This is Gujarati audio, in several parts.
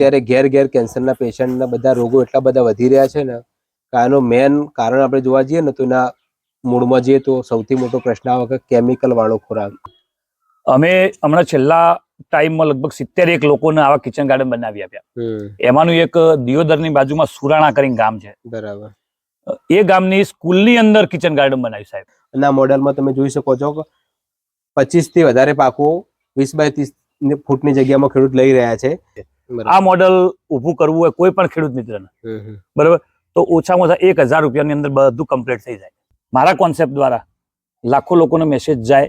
ત્યારે ઘેર ઘેર કેન્સરના પેશન્ટના બધા રોગો એટલા બધા વધી રહ્યા છે ને કે આનો મેન કારણ આપણે જોવા જઈએ ને તો એના મૂળમાં જઈએ તો સૌથી મોટો પ્રશ્ન આવે કે કેમિકલ વાળો ખોરાક. અમે હમણાં છેલ્લા ટાઈમમાં લગભગ 71 લોકોને આવા કિચન ગાર્ડન બનાવી આપ્યા. એમાંનું એક દિયોદરની બાજુમાં સુરાણા કરીને ગામ છે. બરાબર. એ ગામની સ્કૂલની અંદર કિચન ગાર્ડન બનાવ્યું સાહેબ. અને આ મોડેલમાં તમે જોઈ શકો છો કે 25 થી વધારે પાકો 20 બાય 30 ફૂટની જગ્યામાં ખેડૂત લઈ રહ્યા છે. આ મોડેલ ઊભું કરવું હોય કોઈ પણ ખેડૂત મિત્રને, બરાબર, તો ઓછામાં ઓછા 1000 રૂપિયાની અંદર બધું કમ્પ્લીટ થઈ જાય. મારા કોન્સેપ્ટ દ્વારા લાખો લોકોનો મેસેજ જાય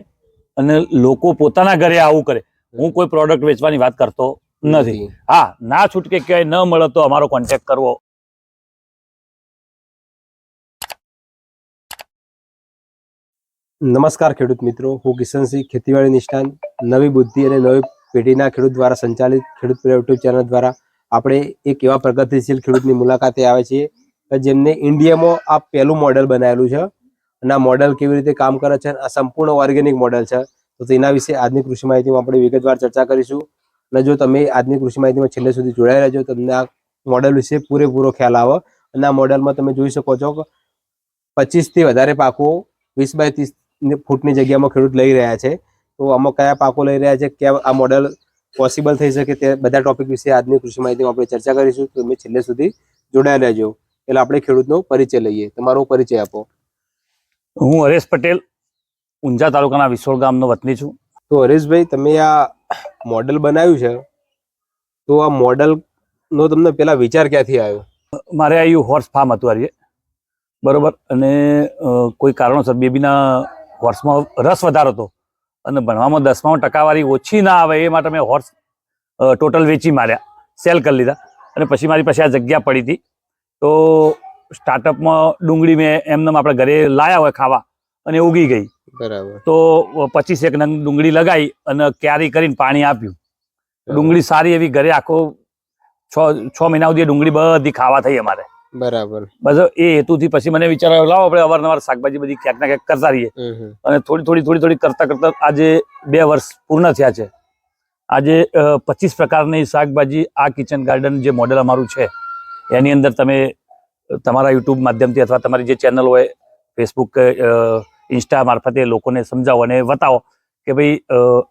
અને લોકો પોતાના ઘરે આવું કરે. હું કોઈ પ્રોડક્ટ વેચવાની વાત કરતો નથી. હા, ના છૂટકે ક્યાંય ન મળે તો અમારો કોન્ટેક્ટ કરવો. નમસ્કાર ખેડૂત મિત્રો, હું કિશનસિંહ, ખેતીવાડી નિષ્ણાંત. નવી બુદ્ધિ અને નવી પેઢીના ખેડૂત દ્વારા સંચાલિત ખેડૂત પ્રિય યુટ્યુબ ચેનલ દ્વારા આપણે એક એવા પ્રગતિશીલ ખેડૂતની મુલાકાતે આવે છીએ કે જેમને ઇન્ડિયામાં આ પહેલું મોડેલ બનાવેલું છે. અને આ મોડેલ કેવી રીતે કામ કરે છે, આ સંપૂર્ણ ઓર્ગેનિક મોડેલ છે. તો તેના વિશે આજની કૃષિ માહિતીમાં આપણે વિગતવાર ચર્ચા કરીશું. અને જો તમે આજની કૃષિ માહિતીમાં છેલ્લે સુધી જોડાઈ રહેજો તમને આ મોડેલ વિશે પૂરેપૂરો ખ્યાલ આવે. અને આ મોડેલમાં તમે જોઈ શકો છો કે 25 થી વધારે પાકો 20 બાય 30 ફૂટની જગ્યામાં ખેડૂત લઈ રહ્યા છે. તો આમાં કયા પાકો લઈ રહ્યા છે, ક્યાં આ મોડેલ પોસિબલ થઈ શકે, તે બધા ટોપિક વિશે આજની કૃષિ માહિતીમાં આપણે ચર્ચા કરીશું. તો તમે છેલ્લે સુધી જોડાઈ રહેજો. એટલે આપણે ખેડૂતનો પરિચય લઈએ. તમારો પરિચય આપો. હું હરેશ પટેલ, ઊંઝા તાલુકાના વિસોળ ગામનો વતની છું. તો હરેશભાઈ, તમે આ મોડેલ બનાવ્યું છે, તો આ મોડેલનો તમને પેલા વિચાર ક્યાંથી આવ્યો? મારે આવ્યું હોર્સ ફાર્મ હતું હારીએ, બરોબર, અને કોઈ કારણોસર બેબીના હોર્સમાં રસ વધારો હતો અને ભણવામાં 10માં ટકાવારી ઓછી ના આવે એ માટે મેં હોર્સ ટોટલ વેચી માર્યા, સેલ કરી લીધા. અને પછી મારી પાસે આ જગ્યા પડી હતી તો સ્ટાર્ટઅપમાં ડુંગળી મેં એમને આપણે ઘરે લાયા હોય ખાવા અને ઉગી ગઈ. બરાબર. તો 25 નંગ ડુંગળી લગાવી અને ક્યારી કરીને પાણી આપ્યું. ડુંગળી સારી એવી ઘરે આખો 6 મહિના સુધી ડુંગળી બધી ખાવા થઈ અમારે. બરાબર. બસ એ હેતુથી પછી મને વિચાર આવ્યો, લાવો આપણે અવારનવાર શાકભાજી બધી ક્યાંક ના ક્યાંક કરતા રહીએ. અને થોડી કરતા કરતા આજે 2 વર્ષ પૂર્ણ થયા છે. આજે 25 પ્રકારની શાકભાજી આ કિચન ગાર્ડન જે મોડેલ અમારું છે એની અંદર તમે તમારા યુટ્યુબ માધ્યમથી અથવા તમારી જે ચેનલ હોય ફેસબુક ઇન્સ્ટા મારફતે લોકોને સમજાવો અને બતાવો કે ભાઈ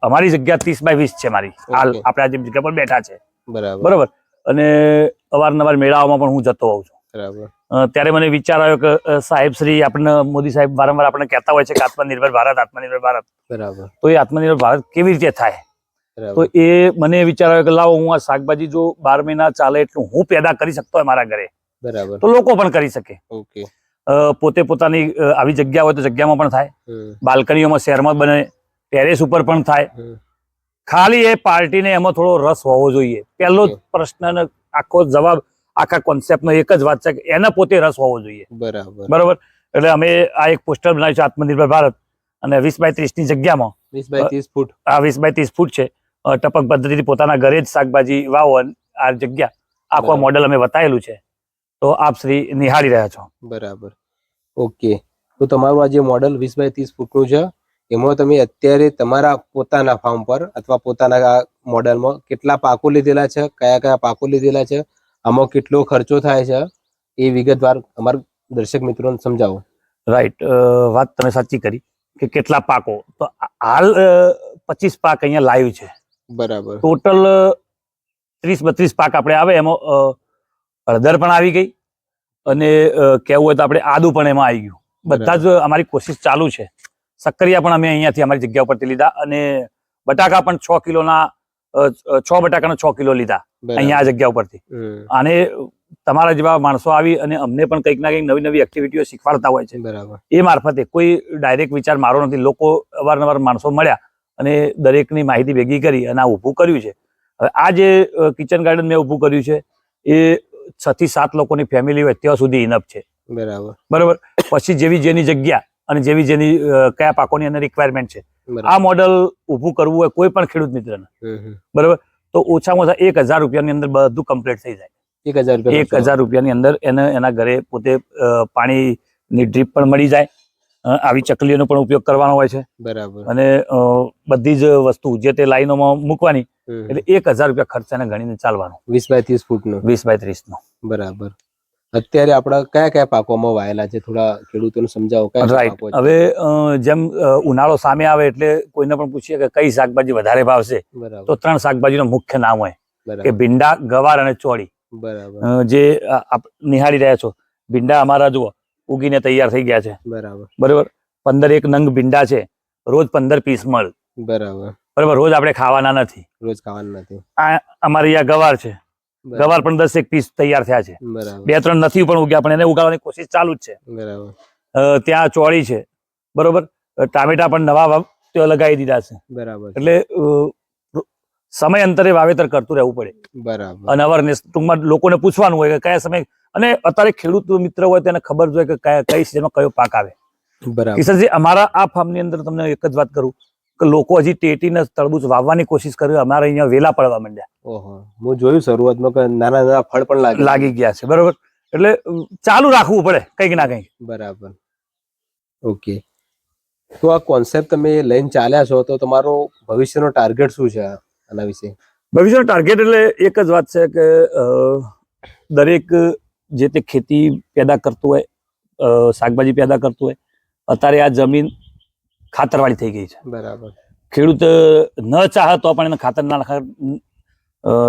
અમારી જગ્યા 30 બાય 20 છે મારી. હાલ આપણે આજે જગ્યા પર બેઠા છે. બરાબર. અને અવારનવાર મેળાઓમાં પણ હું જતો હોઉં છું. ત્યારે મને વિચાર આવ્યો કે સાહેબ શ્રી આપણને મોદી સાહેબ વારંવાર આપણને કહેતા હોય છે કે આત્મનિર્ભર ભારત, આત્મનિર્ભર ભારત. બરાબર. તો એ આત્મનિર્ભર ભારત કેવી રીતે થાય? તો એ મને વિચાર આવ્યો કે લાવો હું આ શાકભાજી જો 12 મહિના ચાલે એટલું હું પેદા કરી શકતો હોય મારા ઘરે, બરાબર, તો લોકો પણ કરી શકે. ઓકે. પોતે પોતાની આવી જગ્યા હોય તો જગ્યામાં પણ થાય, બાલ્કનીઓમાં શહેરમાં બને, ટેરેસ ઉપર પણ થાય. ખાલી એ પાર્ટીને એમાં થોડો રસ હોવો જોઈએ. પહેલો જ પ્રશ્ન, આખો જવાબ, આખા કોન્સેપ્ટનો એક જ વાત છે કે એને પોતે રસ હોવો જોઈએ. બરાબર. એટલે અમે આ એક પોસ્ટર બનાવ્યું છે આત્મનિર્ભર ભારત, અને 20 બાય 30 ની જગ્યામાં 20 બાય 30 ફૂટ, આ 20 બાય 30 ફૂટ છે. ટપક પદ્ધતિથી પોતાના ઘરે જ શાકભાજી વાવો. આ જગ્યા આખો મોડેલ અમે બતાવેલું છે, તો આપ શ્રી નિહાળી રહ્યા છો. બરાબર. ઓકે. તો તમારું આ જે મોડેલ 20 બાય 30 ફૂટનું છે એમાં તમે અત્યારે તમારા પોતાના ફાર્મ પર અથવા પોતાના મોડેલમાં કેટલા પાકો લીધેલા છે, કયા કયા પાકો લીધેલા છે, આમાં કેટલો ખર્ચો થાય છે, એ વિગતવાર અમારા દર્શક મિત્રોને સમજાવો. રાઈટ. વાત તમે સાચી કરી કે કેટલા પાકો. તો હાલ 25 પાક અહીંયા લાઈવ છે. બરાબર. ટોટલ 30-32 પાક આપણે આવે. એમાં હળદર પણ આવી ગઈ અને કેવું હોય તો આપણે આદુ પણ એમાં આવી ગયું. બધા જ અમારી કોશિશ ચાલુ છે. સક્કરિયા પણ અમે અહીંયાથી અમારી જગ્યા ઉપરથી લીધા અને બટાકા પણ 6 કિલોના 6 બટાકાના 6 કિલો લીધા અહીંયા આ જગ્યા ઉપરથી. અને તમારા જેવા માણસો આવી અને અમને પણ કંઈક ના કંઈક નવી નવી એક્ટિવિટીઓ શીખવાડતા હોય છે. બરાબર. એ મારફતે કોઈ ડાયરેક્ટ વિચાર મારો નથી. લોકો અવારનવાર માણસો મળ્યા અને દરેકની માહિતી ભેગી કરી અને આ ઊભું કર્યું છે. હવે આ જે કિચન ગાર્ડન મેં ઊભું કર્યું છે એ 6 થી 7 લોકોની ફેમિલી હોય ત્યાં સુધી ઇનફ છે. બરાબર. બરાબર. પછી જેવી જેની જગ્યા અને જેવી જેની કયા પાકોની અંદર રિક્વાયરમેન્ટ છે, આ મોડેલ ઊભું કરવું હોય કોઈ પણ ખેડૂત મિત્રને, બરાબર, તો ઓછામાં ઓછા 1000 રૂપિયાની અંદર બધું કમ્પ્લીટ થઈ જાય. 1000 રૂપિયાની અંદર એને એના ઘરે પોતે પાણીની ડ્રીપ પણ મળી જાય, આવી ચકલીઓનો પણ ઉપયોગ કરવાનો હોય છે બરાબર. અને બધી જ વસ્તુ જે તે લાઈનોમાં મૂકવાની. એટલે 1000 રૂપિયા ખર્ચાને ગણીને ચાલવાનું. 20 બાય 30 ફૂટનું. 20 બાય 30 નો. બરાબર. અત્યારે આપણા કયા કયા પાકોમાં વાયેલા છે, થોડા ખેડૂતોને સમજાવો. કયા રાઈટ. હવે જેમ ઉનાળો સામે આવે એટલે કોઈને પણ પૂછીએ કે કઈ શાકભાજી વધારે ભાવશે, તો 3 શાકભાજીનો મુખ્ય નામ હોય કે ભીંડા, ગવાર અને ચોળી. બરાબર. જે આપ નિહાળી રહ્યા છો, ભીંડા અમારા જુઓ ઉગીને તૈયાર થઈ ગયા છે. બરાબર. બરોબર. 15 નંગ ભીંડા છે, રોજ 15 પીસ મળે. બરાબર. બરાબર. રોજ આપણે ખાવાના નથી. રોજ ખાવાના નથી. આ અમારી આ ગવાર છે, ગવાર પણ 10 પીસ તૈયાર થયા છે. બરાબર. 2-3 નથી પણ ઉગ્યા, પણ એને ઉગાડવાની કોશિશ ચાલુ જ છે. બરાબર. ત્યાં ચોળી છે. બરોબર. ટામેટા પણ નવા લગાવી દીધા છે. બરાબર. એટલે સમય અંતરે વાવેતર કરતું રહેવું પડે. બરાબર. અને અવેરનેસ ટૂંકમાં લોકોને પૂછવાનું હોય કે કયા સમય, અને અત્યારે ખેડૂત મિત્ર હોય તેને ખબર જોઈએ કે કઈ સિઝનમાં કયો પાક આવે. બરાબર. કિશનજી, અમારા આ ફાર્મની અંદર તમને એક જ વાત કરું કે લોકો હજી ટેટીને તરબૂચ વાવવાની કોશિશ કરી, અમારે અહીંયા વેલા પડવા માંડ્યા. ઓહો, હું જોયું શરૂઆતમાં કે નાના નાના ફળ પણ લાગી ગયા છે. બરોબર. એટલે ચાલુ રાખવું પડે કંઈક ના કંઈક. બરાબર. ઓકે. તો આ કોન્સેપ્ટ તમે લઈને ચાલ્યા છો, તો તમારો ભવિષ્યનો ટાર્ગેટ શું છે આના વિશે? ભવિષ્યનો ટાર્ગેટ એટલે એક જ વાત છે કે દરેક જે તે ખેતી પેદા કરતું હોય, શાકભાજી પેદા કરતું હોય, અત્યારે આ જમીન ખાતરવાળી થઈ ગઈ છે. બરાબર. ખેડૂત ન ચાહે તો પણ એને ખાતર ના નાખે,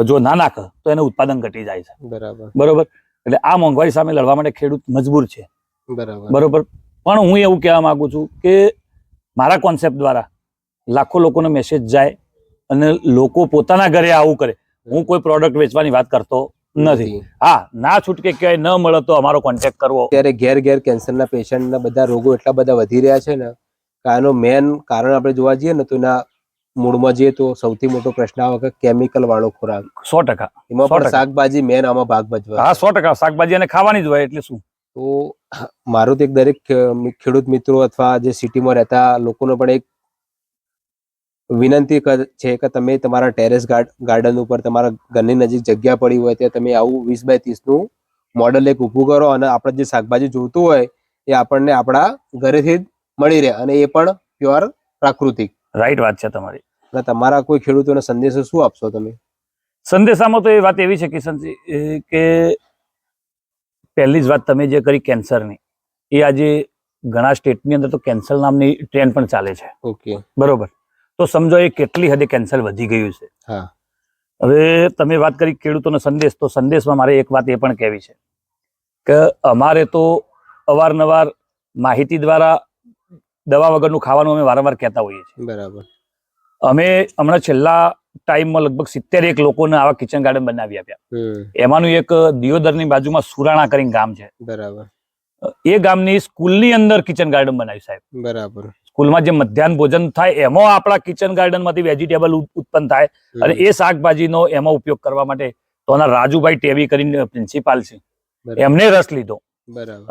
જો ના નાખે તો એનું ઉત્પાદન ઘટી જાય છે. બરાબર. બરોબર. એટલે આ મોંઘવારી સામે લડવા માટે ખેડૂત મજબૂર છે. બરાબર. બરોબર. પણ હું એવું કહેવા માંગુ છું કે મારા કોન્સેપ્ટ દ્વારા લાખો લોકોનો મેસેજ જાય અને લોકો પોતાના ઘરે આવું કરે. હું કોઈ પ્રોડક્ટ વેચવાની વાત કરતો નથી. હા, ના છૂટકે ક્યાંય ન મળે તો અમારો કોન્ટેક્ટ કરવો. ત્યારે ઘેર કેન્સરના પેશન્ટના બધા રોગો એટલા બધા વધી રહ્યા છે ને, આનો મેન કારણ આપણે જોવા જઈએ ને તો એના મૂળમાં જઈએ તો સૌથી મોટો પ્રશ્ન આવે કે કેમિકલ વાળો ખોરાક. 100%. એમાં પણ શાકભાજી મેન આમાં ભાગ ભજવે. હા, 100%. શાકભાજી અને ખાવાની જ હોય એટલે શું. તો મારું તો એક દરેક ખેડૂત મિત્રો અથવા જે સિટીમાં રહેતા લોકોનો પણ એક વિનંતી છે કે તમે તમારા ટેરેસ ગાર્ડન ઉપર તમારા ઘરની નજીક જગ્યા પડી હોય ત્યાં તમે આવું 20 બાય 30 નું મોડલ એક ઊભું કરો, અને આપણે જે શાકભાજી જોઈતું હોય એ આપણને આપણા ઘરેથી જ મળી રહે, અને એ પણ પ્યોર પ્રાકૃતિક. રાઈટ વાત છે તમારી. અને તમારા કોઈ ખેડૂતોને સંદેશો શું આપશો તમે? સંદેશામાં તો એ વાત એવી છે કિશનજી કે પહેલી જ વાત તમે જે કરી કેન્સરની, એ આજે ઘણા સ્ટેટની અંદર તો કેન્સર નામની ટ્રેન્ડ પણ ચાલે છે. ઓકે. બરોબર. તો સમજો એ કેટલી હદે કેન્સર વધી ગયું છે. હા. હવે તમે વાત કરી ખેડૂતોનો સંદેશ, તો સંદેશમાં મારે એક વાત એ પણ કહેવી છે કે અમારે તો અવારનવાર માહિતી દ્વારા દવા વગરનું ખાવાનું અમે વારંવાર કહેતા હોઈએ છીએ. બરાબર. અમે હમણાં છેલ્લા ટાઈમમાં લગભગ 71 લોકોને આવા કિચન ગાર્ડન બનાવી આપ્યા. એમાંનું એક દિયોદરની બાજુમાં સુરાણા કરીને ગામ છે. બરાબર. એ ગામની સ્કૂલની અંદર કિચન ગાર્ડન બનાવ્યું સાહેબ. બરાબર. સ્કૂલમાં જે મધ્યાહન ભોજન થાય એમાં આપણા કિચન ગાર્ડન માંથી વેજીટેબલ ઉત્પન્ન થાય, અને એ શાકભાજીનો એમાં ઉપયોગ કરવા માટે તો રાજુભાઈ ટેવી કરીને પ્રિન્સિપાલ છે, એમને રસ લીધો.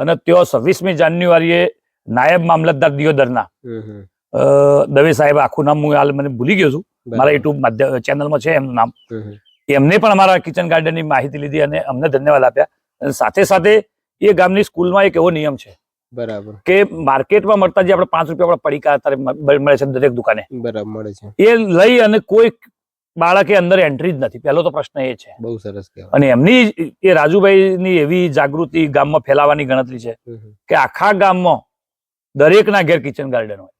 અને તેઓ 26મી જાન્યુઆરીએ નાયબ મામલતદાર દિયોદરના દવે સાહેબ, આખું નામ હું હાલ મને ભૂલી ગયો છું, મારા યુટ્યુબ ચેનલમાં છે એમનું નામ, એમને પણ અમારા કિચન ગાર્ડનની માહિતી લીધી અને અમને ધન્યવાદ આપ્યા. અને સાથે સાથે એ ગામની સ્કૂલમાં એક એવો નિયમ છે બરાબર કે માર્કેટમાં મળતા જે આપણે 5 રૂપિયા પડીકા અત્યારે મળે છે દરેક દુકાને, બરાબર મળે છે, એ લઈ અને કોઈ બાળકે અંદર એન્ટ્રી જ નથી. પહેલો તો પ્રશ્ન એ છે. બહુ સરસ કહેવાય. અને એમની એ રાજુભાઈની એવી જાગૃતિ ગામમાં ફેલાવાની ગણતરી છે કે આખા ગામમાં દરેકના ઘેર કિચન ગાર્ડન હોય.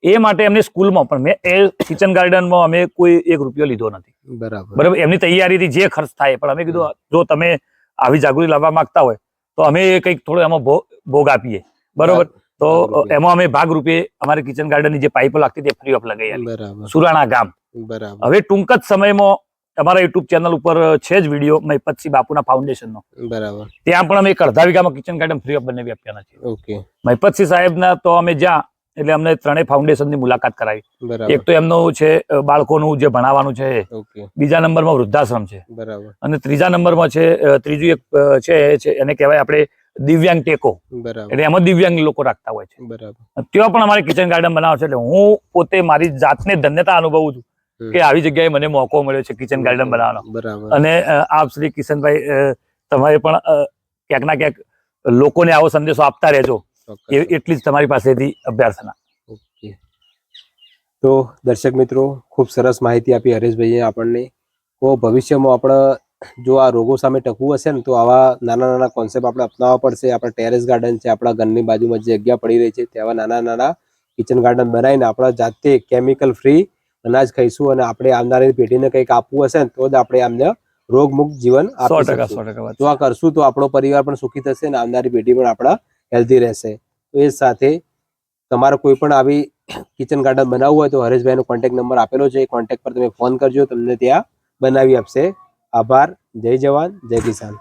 એ માટે એમની સ્કૂલમાં પણ મેં એ કિચન ગાર્ડનમાં અમે કોઈ 1 રૂપિયો લીધો નથી. બરાબર. એમની તૈયારીથી જે ખર્ચ થાય, પણ અમે કીધું જો તમે આવી જાગૃતિ લાવવા માંગતા હોય તો અમે કંઈક થોડો એમાં ભોગ આપીએ. બરોબર. તો એમાં અમે ભાગરૂપે અમારી કિચન ગાર્ડનની જે પાઇપો લાગતી તે ફ્રી ઓફ લગાવી સુરાણા ગામ. બરાબર. હવે ટૂંક જ સમયમાં અમારા યુટ્યુબ ચેનલ ઉપર છે જ વિડીયો મહિપતસિંહ બાપુના ફાઉન્ડેશનનો. બરાબર. ત્યાં પણ અમે 1.5 વીઘામાં કિચન ગાર્ડન ફ્રી ઓફ બનાવી આપ્યા નથી. ઓકે. મહિપતસિંહ સાહેબના તો અમે જ્યાં એટલે અમને 3 ફાઉન્ડેશનની મુલાકાત કરાવી. એક તો એમનું છે બાળકોનું જે ભણાવવાનું છે, બીજા નંબરમાં વૃદ્ધાશ્રમ છે, બરાબર, અને ત્રીજા નંબરમાં છે ત્રીજું એક છે એને કહેવાય આપણે દિવ્યાંગ ટેકો. એટલે એમાં દિવ્યાંગ લોકો રાખતા હોય છે. બરાબર. ત્યાં પણ અમારે કિચન ગાર્ડન બનાવે છે. એટલે હું પોતે મારી જાતને ધન્યતા અનુભવું છું કે આવી જગ્યાએ મને મોકો મળ્યો છે કિચન ગાર્ડન બનાવવાનો. અને આપ શ્રી કિશનભાઈ, તમારે પણ ક્યાંક ના ક્યાંક લોકોને આવો સંદેશો આપતા રહેજો ચોક્કસ. એટલી જ તમારી પાસેથી અભ્યર્થના. ઓકે. તો દર્શક મિત્રો, ખૂબ સરસ માહિતી આપી હરેશભાઈએ આપણને. તો ભવિષ્યમાં આપણે જો આ રોગો સામે ટકવું હશે ને તો આવા નાના નાના કોન્સેપ્ટ આપણે અપનાવવા પડશે. આપણા ટેરેસ ગાર્ડન છે, આપણા ઘરની બાજુમાં જે જગ્યા પડી રહી છે તેવા નાના નાના કિચન ગાર્ડન બનાવીને આપણા જાતે કેમિકલ ફ્રી અનાજ ખાઈશું અને આપણે આવનારી પેઢીને કંઈક આપવું હશે ને તો જ આપણે આમને રોગમુક્ત જીવન આપી 100% શકશું. 100% વાત જો આ કરશું તો આપણો પરિવાર પણ સુખી થશે અને આવનારી પેઢી પણ આપણા હેલ્ધી રહેશે. તો એ સાથે તમારે કોઈ પણ આવી કિચન ગાર્ડન બનાવવું હોય તો હરેશભાઈનો કોન્ટેક્ટ નંબર આપેલો છે. એ કોન્ટેક્ટ પર તમે ફોન કરજો, તમને ત્યાં બનાવી આપશે. આભાર. જય જવાન, જય કિસાન.